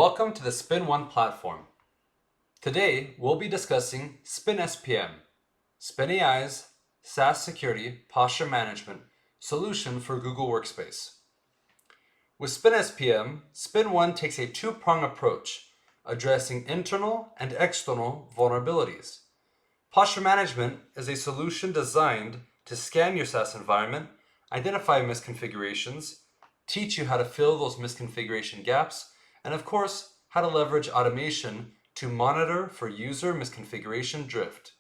Welcome to the Spin.AI platform. Today, we'll be discussing Spin.SPM, Spin.AI's SaaS security posture management solution for Google Workspace. With Spin.SPM, Spin.AI takes a two-pronged approach, addressing internal and external vulnerabilities. Posture management is a solution designed to scan your SaaS environment, identify misconfigurations, teach you how to fill those misconfiguration gaps, and of course, how to leverage automation to monitor for user misconfiguration drift.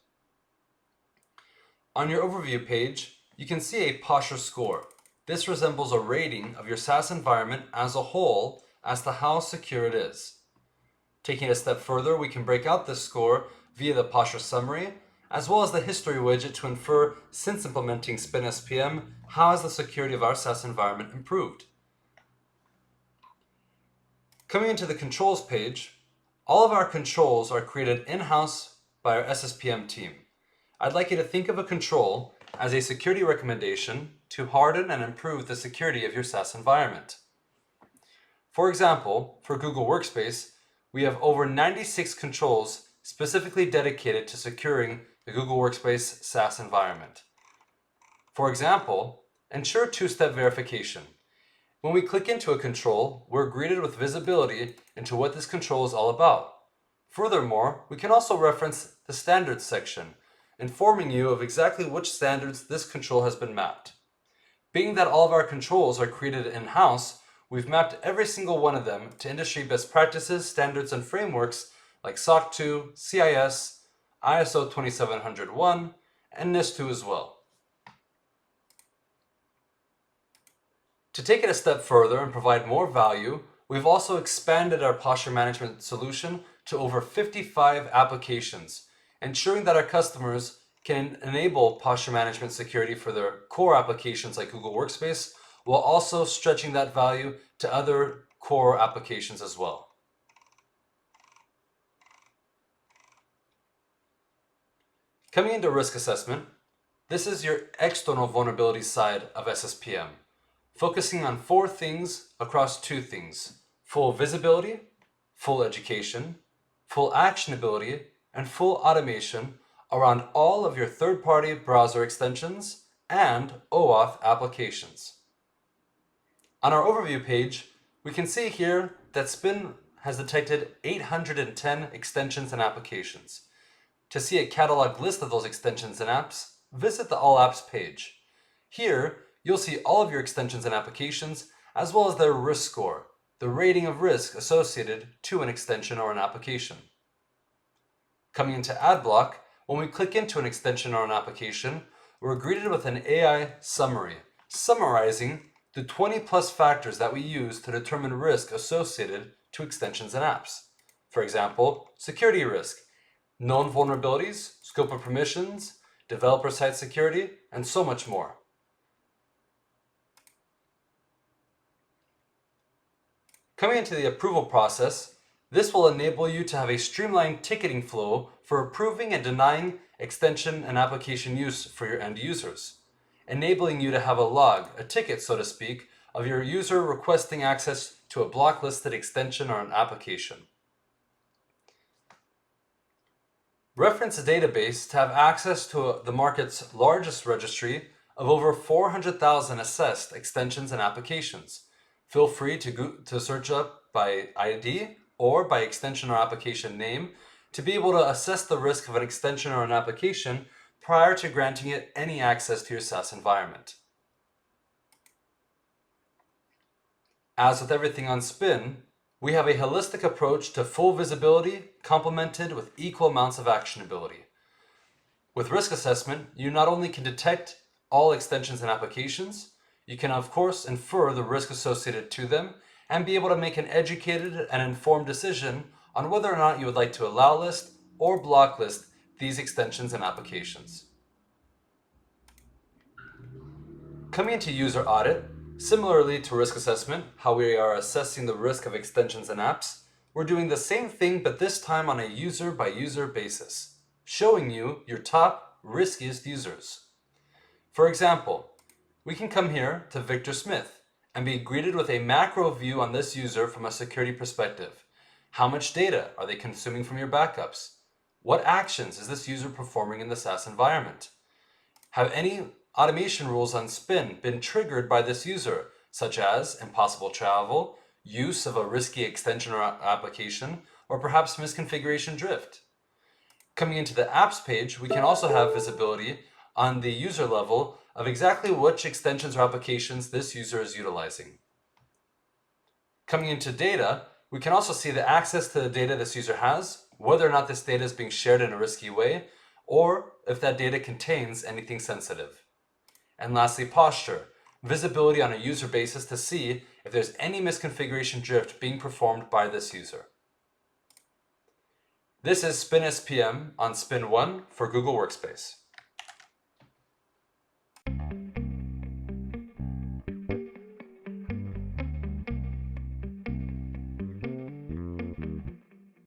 On your overview page, you can see a posture score. This resembles a rating of your SaaS environment as a whole as to how secure it is. Taking it a step further, we can break out this score via the posture summary, as well as the history widget to infer, since implementing Spin.SPM, how has the security of our SaaS environment improved. Coming into the controls page, all of our controls are created in-house by our SSPM team. I'd like you to think of a control as a security recommendation to harden and improve the security of your SaaS environment. For example, for Google Workspace, we have over 96 controls specifically dedicated to securing the Google Workspace SaaS environment. For example, ensure two-step verification. When we click into a control, we're greeted with visibility into what this control is all about. Furthermore, we can also reference the standards section, informing you of exactly which standards this control has been mapped. Being that all of our controls are created in-house, we've mapped every single one of them to industry best practices, standards, and frameworks like SOC 2, CIS, ISO 27001, and NIST 2 as well. To take it a step further and provide more value, we've also expanded our posture management solution to over 55 applications, ensuring that our customers can enable posture management security for their core applications like Google Workspace, while also stretching that value to other core applications as well. Coming into risk assessment, this is your external vulnerability side of SSPM, focusing on 4 things across 2 things: full visibility, full education, full actionability, and full automation around all of your third-party browser extensions and OAuth applications. On our overview page, we can see here that Spin has detected 810 extensions and applications. To see a catalog list of those extensions and apps, visit the All Apps page. Here, you'll see all of your extensions and applications, as well as their risk score, the rating of risk associated to an extension or an application. Coming into AdBlock, when we click into an extension or an application, we're greeted with an AI summary, summarizing the 20+ factors that we use to determine risk associated to extensions and apps. For example, security risk, known vulnerabilities, scope of permissions, developer site security, and so much more. Coming into the approval process, this will enable you to have a streamlined ticketing flow for approving and denying extension and application use for your end users, enabling you to have a log, a ticket so to speak, of your user requesting access to a blocklisted extension or an application. Reference a database to have access to the market's largest registry of over 400,000 assessed extensions and applications. Feel free to search up by ID or by extension or application name to be able to assess the risk of an extension or an application prior to granting it any access to your SaaS environment. As with everything on Spin, we have a holistic approach to full visibility complemented with equal amounts of actionability. With risk assessment, you not only can detect all extensions and applications, you can of course infer the risk associated to them and be able to make an educated and informed decision on whether or not you would like to allow list or blocklist these extensions and applications. Coming into user audit, similarly to risk assessment, how we are assessing the risk of extensions and apps, we're doing the same thing but this time on a user-by-user basis, showing you your top riskiest users. For example, we can come here to Victor Smith and be greeted with a macro view on this user from a security perspective. How much data are they consuming from your backups? What actions is this user performing in the SaaS environment? Have any automation rules on Spin been triggered by this user, such as impossible travel, use of a risky extension or application, or perhaps misconfiguration drift? Coming into the apps page, we can also have visibility on the user level of exactly which extensions or applications this user is utilizing. Coming into data, we can also see the access to the data this user has, whether or not this data is being shared in a risky way, or if that data contains anything sensitive. And lastly, posture, visibility on a user basis to see if there's any misconfiguration drift being performed by this user. This is Spin.SPM on Spin 1 for Google Workspace.